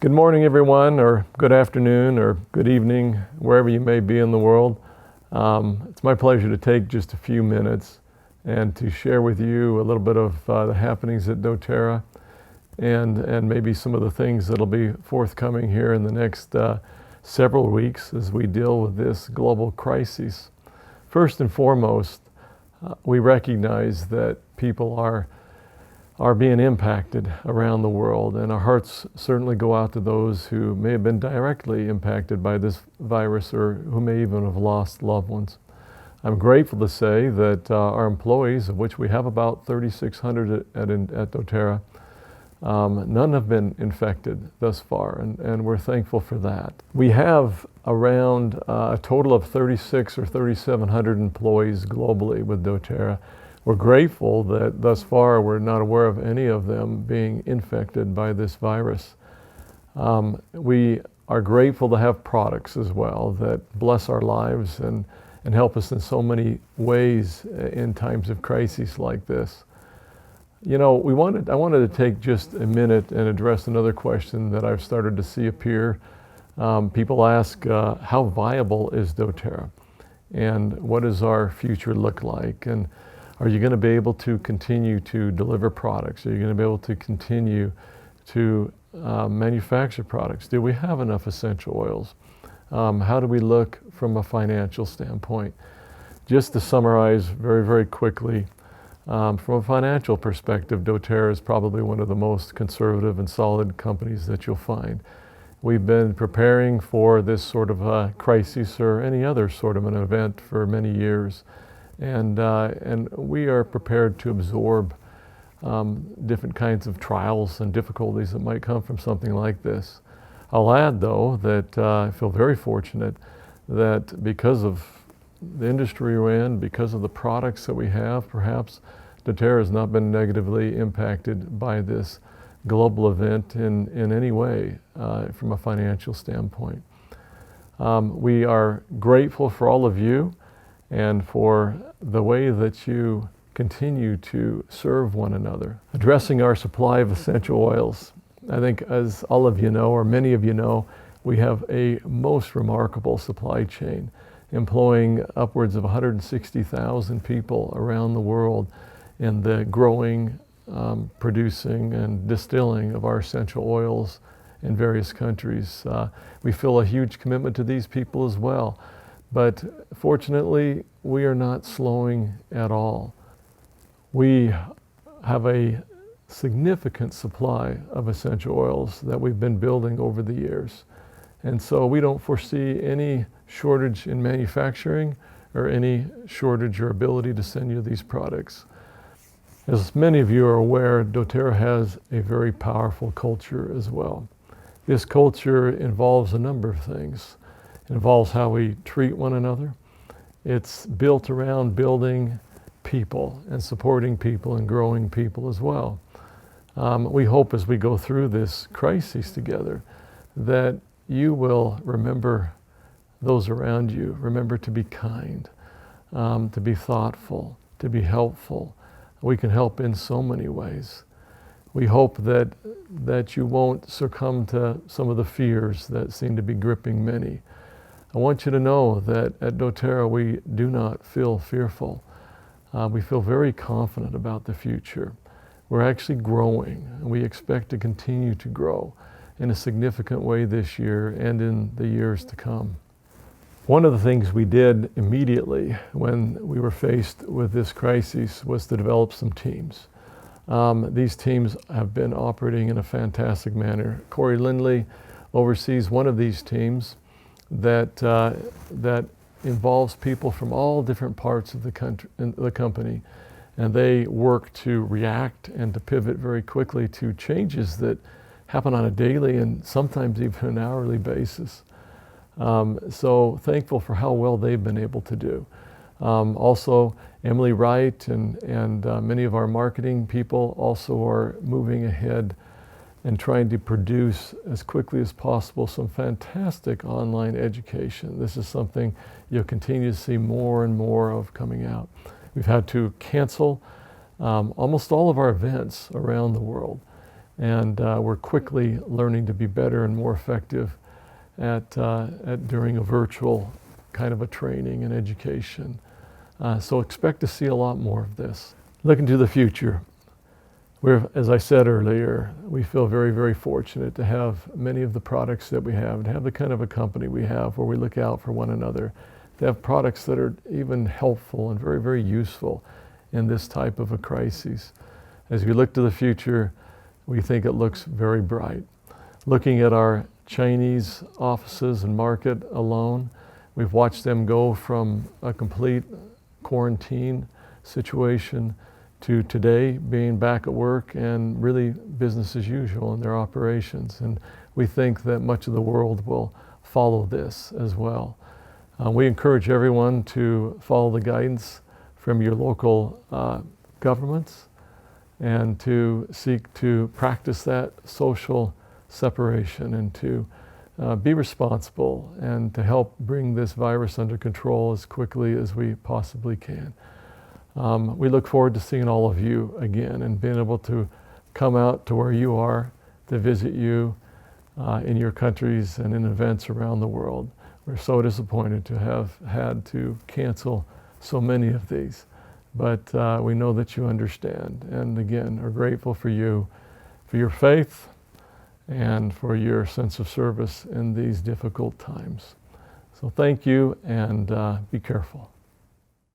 Good morning, everyone, or good afternoon, or good evening, wherever you may be in the world. It's my pleasure to take just a few minutes and to share with you a little bit of the happenings at doTERRA and maybe some of the things that'll be forthcoming here in the next several weeks as we deal with this global crisis. First and foremost, we recognize that people are being impacted around the world, and our hearts certainly go out to those who may have been directly impacted by this virus or who may even have lost loved ones. I'm grateful to say that our employees, of which we have about 3,600 at doTERRA, none have been infected thus far, and we're thankful for that. We have around a total of 36 or 3,700 employees globally with doTERRA. We're grateful that thus far we're not aware of any of them being infected by this virus. We are grateful to have products as well that bless our lives and help us in so many ways in times of crises like this. You know, I wanted to take just a minute and address another question that I've started to see appear. People ask, how viable is doTERRA? And what does our future look like? And are you going to be able to continue to deliver products? Are you going to be able to continue to manufacture products? Do we have enough essential oils? How do we look from a financial standpoint? Just to summarize very, very quickly, from a financial perspective, doTERRA is probably one of the most conservative and solid companies that you'll find. We've been preparing for this sort of a crisis or any other sort of an event for many years. And we are prepared to absorb different kinds of trials and difficulties that might come from something like this. I'll add, though, that I feel very fortunate that because of the industry we're in, because of the products that we have, perhaps doTERRA has not been negatively impacted by this global event in any way from a financial standpoint. We are grateful for all of you and for the way that you continue to serve one another. Addressing our supply of essential oils, I think as all of you know, or many of you know, we have a most remarkable supply chain employing upwards of 160,000 people around the world in the growing, producing, and distilling of our essential oils in various countries. We feel a huge commitment to these people as well. But fortunately, we are not slowing at all. We have a significant supply of essential oils that we've been building over the years. And so we don't foresee any shortage in manufacturing or any shortage or ability to send you these products. As many of you are aware, doTERRA has a very powerful culture as well. This culture involves a number of things. It involves how we treat one another. It's built around building people and supporting people and growing people as well. We hope as we go through this crisis together that you will remember those around you. Remember to be kind, to be thoughtful, to be helpful. We can help in so many ways. We hope that you won't succumb to some of the fears that seem to be gripping many. I want you to know that at doTERRA we do not feel fearful. We feel very confident about the future. We're actually growing, and we expect to continue to grow in a significant way this year and in the years to come. One of the things we did immediately when we were faced with this crisis was to develop some teams. These teams have been operating in a fantastic manner. Corey Lindley oversees one of these teams that involves people from all different parts of the company, and they work to react and to pivot very quickly to changes that happen on a daily and sometimes even an hourly basis. So thankful for how well they've been able to do. Also, Emily Wright and many of our marketing people also are moving ahead and trying to produce as quickly as possible some fantastic online education. This is something you'll continue to see more and more of coming out. We've had to cancel almost all of our events around the world. and we're quickly learning to be better and more effective at during a virtual kind of a training and education. So expect to see a lot more of this. Looking to the future, as I said earlier, we feel very, very fortunate to have many of the products that we have, to have the kind of a company we have where we look out for one another, to have products that are even helpful and very, very useful in this type of a crisis. As we look to the future, we think it looks very bright. Looking at our Chinese offices and market alone, we've watched them go from a complete quarantine situation to today being back at work and really business as usual in their operations. And we think that much of the world will follow this as well. We encourage everyone to follow the guidance from your local governments and to seek to practice that social separation and to be responsible and to help bring this virus under control as quickly as we possibly can. We look forward to seeing all of you again and being able to come out to where you are to visit you in your countries and in events around the world. We're so disappointed to have had to cancel so many of these, but we know that you understand, and again are grateful for you, for your faith, and for your sense of service in these difficult times. So thank you, and be careful.